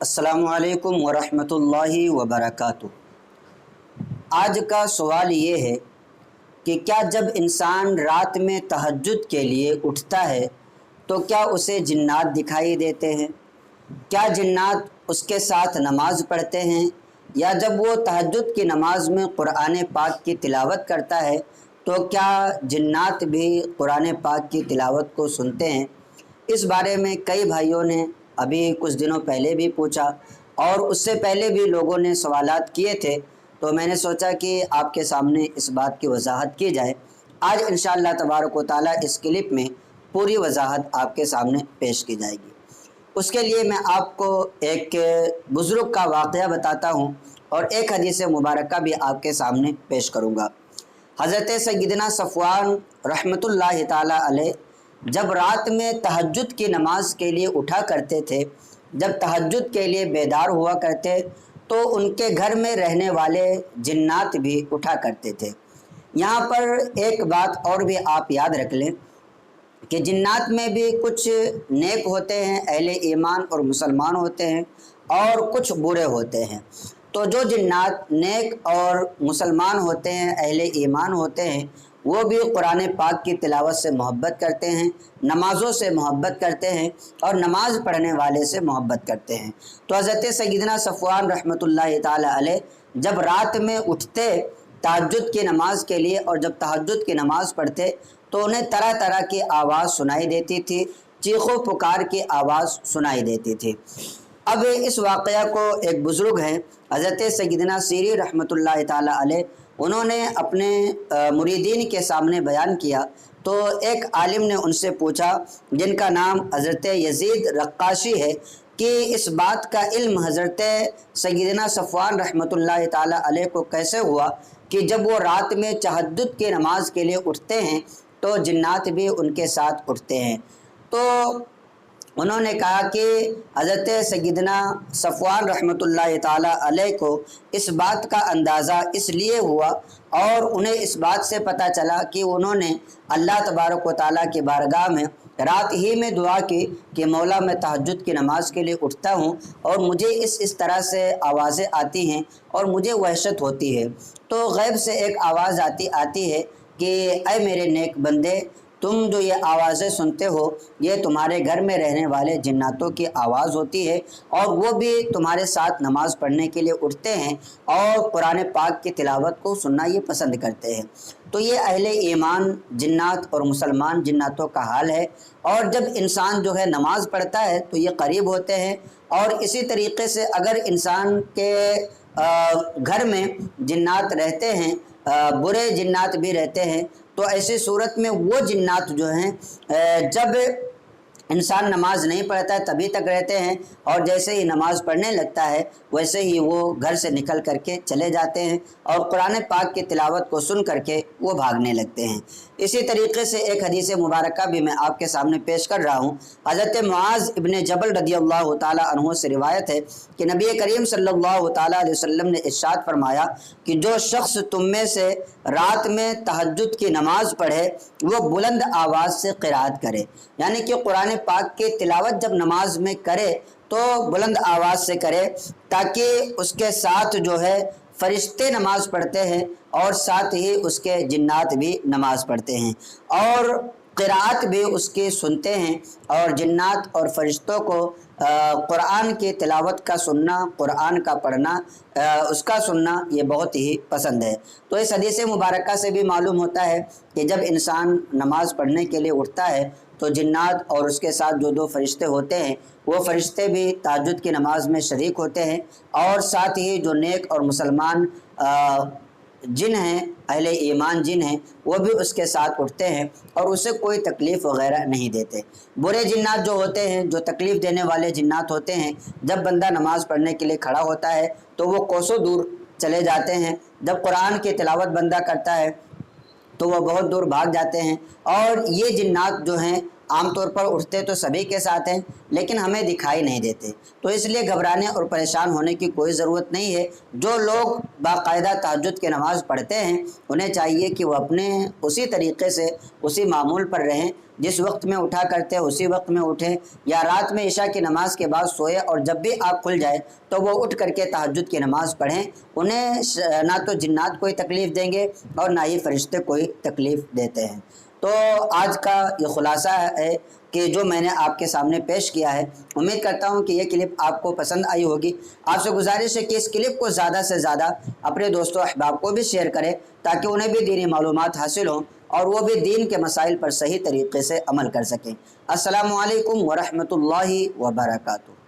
अस्सलामु अलैकुम वरहमतुल्लाहि वबरकातुह। आज का सवाल ये है कि क्या जब इंसान रात में तहज्जुद के लिए उठता है तो क्या उसे जिन्नात दिखाई देते हैं? क्या जिन्नात उसके साथ नमाज पढ़ते हैं, या जब वो तहज्जुद की नमाज में कुरान पाक की तिलावत करता है तो क्या जिन्नात भी कुरान पाक की तिलावत को सुनते हैं? इस बारे में कई भाइयों ने अभी कुछ दिनों पहले भी पूछा और उससे पहले भी लोगों ने सवालात किए थे, तो मैंने सोचा कि आपके सामने इस बात की वजाहत की जाए। आज इंशाअल्लाह तबारक व तआला इस क्लिप में पूरी वजाहत आपके सामने पेश की जाएगी। उसके लिए मैं आपको एक बुज़ुर्ग का वाक़या बताता हूँ और एक हदीस मुबारक भी आपके सामने पेश करूँगा। हज़रत सय्यदना सफ़वान रहमतुल्लाहि ताला अलैह जब रात में तहज्जुद की नमाज के लिए उठा करते थे, जब तहज्जुद के लिए बेदार हुआ करते, तो उनके घर में रहने वाले जिन्नात भी उठा करते थे। यहाँ पर एक बात और भी आप याद रख लें कि जिन्नात में भी कुछ नेक होते हैं, अहले ईमान और मुसलमान होते हैं, और कुछ बुरे होते हैं। तो जो जिन्नात नेक और मुसलमान होते हैं, अहले ईमान होते हैं, वो भी कुरान पाक की तिलावत से मोहब्बत करते हैं, नमाज़ों से मोहब्बत करते हैं और नमाज पढ़ने वाले से मोहब्बत करते हैं। तो हज़रत सय्यदना सफ़वान रहमतुल्लाहि ताला अलैह जब रात में उठते तहज्जुद की नमाज के लिए और जब तहज्जुद की नमाज पढ़ते तो उन्हें तरह तरह की आवाज़ सुनाई देती थी, चीखों पुकार की आवाज़ सुनाई देती थी। अब इस वाक़या को एक बुज़ुर्ग हैं हज़रत सय्यदना सीरी रहमतुल्लाहि ताला अलैह, उन्होंने अपने मुरीदीन के सामने बयान किया। तो एक आलिम ने उनसे पूछा, जिनका नाम हज़रत यज़ीद रक्काशी है, कि इस बात का इल्म हज़रत सय्यदना सफ़वान रहमतुल्लाहि ताला अलैह को कैसे हुआ कि जब वो रात में तहज्जुद की नमाज के लिए उठते हैं तो जिन्नात भी उनके साथ उठते हैं। तो उन्होंने कहा कि हज़रत सय्यदना सफ़वान रहमतुल्लाहि ताला अलैह को इस बात का अंदाज़ा इसलिए हुआ और उन्हें इस बात से पता चला कि उन्होंने अल्लाह तबारक व तआला की बारगाह में रात ही में दुआ की कि मौला मैं तहज्जुद की नमाज के लिए उठता हूँ और मुझे इस तरह से आवाज़ें आती हैं और मुझे वहशत होती है। तो गैब से एक आवाज़ आती है कि ऐ मेरे नेक बंदे, तुम जो ये आवाज़ें सुनते हो ये तुम्हारे घर में रहने वाले जिन्नातों की आवाज़ होती है और वो भी तुम्हारे साथ नमाज़ पढ़ने के लिए उठते हैं और कुरान पाक की तिलावत को सुनना ये पसंद करते हैं। तो ये अहले ईमान जिन्नात और मुसलमान जिन्नातों का हाल है। और जब इंसान जो है नमाज़ पढ़ता है तो ये करीब होते हैं, और इसी तरीके से अगर इंसान के घर में जिन्नात रहते हैं, बुरे जिन्नात भी रहते हैं, तो ऐसी सूरत में वो जिन्नात जो हैं जब इंसान नमाज नहीं पढ़ता है तभी तक रहते हैं, और जैसे ही नमाज पढ़ने लगता है वैसे ही वो घर से निकल करके चले जाते हैं और कुरान पाक की तिलावत को सुन करके वो भागने लगते हैं। इसी तरीके से एक हदीस मुबारक भी मैं आपके सामने पेश कर रहा हूँ। हज़रत मुआज़ इब्न जबल रदियल्लाहु ताला अन्हु से रिवायत है कि नबी करीम सल्लल्लाहु ताला अलैहि वसल्लम ने इरशाद फरमाया कि जो शख्स तुम में से रात में तहज्जुद की नमाज पढ़े वो बुलंद आवाज़ से क़िराअत करे, यानी कि कुरान पाक की तिलावत जब नमाज में करे तो बुलंद आवाज़ से करे, ताकि उसके साथ जो है फरिश्ते नमाज पढ़ते हैं और साथ ही उसके जिन्नात भी नमाज पढ़ते हैं और क़िराअत भी उसकी सुनते हैं। और जिन्नात और फरिश्तों को कुरान की तिलावत का सुनना, कुरान का पढ़ना, उसका सुनना ये बहुत ही पसंद है। तो इस हदीस मुबारक से भी मालूम होता है कि जब इंसान नमाज पढ़ने के लिए उठता है तो जिन्नात और उसके साथ जो दो फरिश्ते होते हैं वो फरिश्ते भी तहज्जुद की नमाज में शरीक होते हैं, और साथ ही जो नेक और मुसलमान जिन हैं, अहले ईमान जिन हैं, वो भी उसके साथ उठते हैं और उसे कोई तकलीफ़ वग़ैरह नहीं देते। बुरे जिन्नात जो होते हैं, जो तकलीफ़ देने वाले जिन्नात होते हैं, जब बंदा नमाज़ पढ़ने के लिए खड़ा होता है तो वो कोसों दूर चले जाते हैं। जब कुरान की तिलावत बंदा करता है तो वह बहुत दूर भाग जाते हैं। और ये जिन्नात जो हैं عام طور پر اٹھتے تو سبھی کے ساتھ ہیں لیکن ہمیں دکھائی نہیں دیتے، تو اس لیے گھبرانے اور پریشان ہونے کی کوئی ضرورت نہیں ہے۔ جو لوگ باقاعدہ تہجد کی نماز پڑھتے ہیں انہیں چاہیے کہ وہ اپنے اسی طریقے سے اسی معمول پر رہیں، جس وقت میں اٹھا کرتے اسی وقت میں اٹھیں، یا رات میں عشاء کی نماز کے بعد سوئے اور جب بھی آنکھ کھل جائے تو وہ اٹھ کر کے تہجد کی نماز پڑھیں۔ انہیں نہ تو جنات کوئی تکلیف دیں گے اور نہ ہی فرشتے کوئی تکلیف دیتے ہیں۔ تو آج کا یہ خلاصہ ہے کہ جو میں نے آپ کے سامنے پیش کیا ہے، امید کرتا ہوں کہ یہ کلپ آپ کو پسند آئی ہوگی۔ آپ سے گزارش ہے کہ اس کلپ کو زیادہ سے زیادہ اپنے دوستوں احباب کو بھی شیئر کریں تاکہ انہیں بھی دینی معلومات حاصل ہوں اور وہ بھی دین کے مسائل پر صحیح طریقے سے عمل کر سکیں۔ السلام علیکم ورحمۃ اللہ وبرکاتہ۔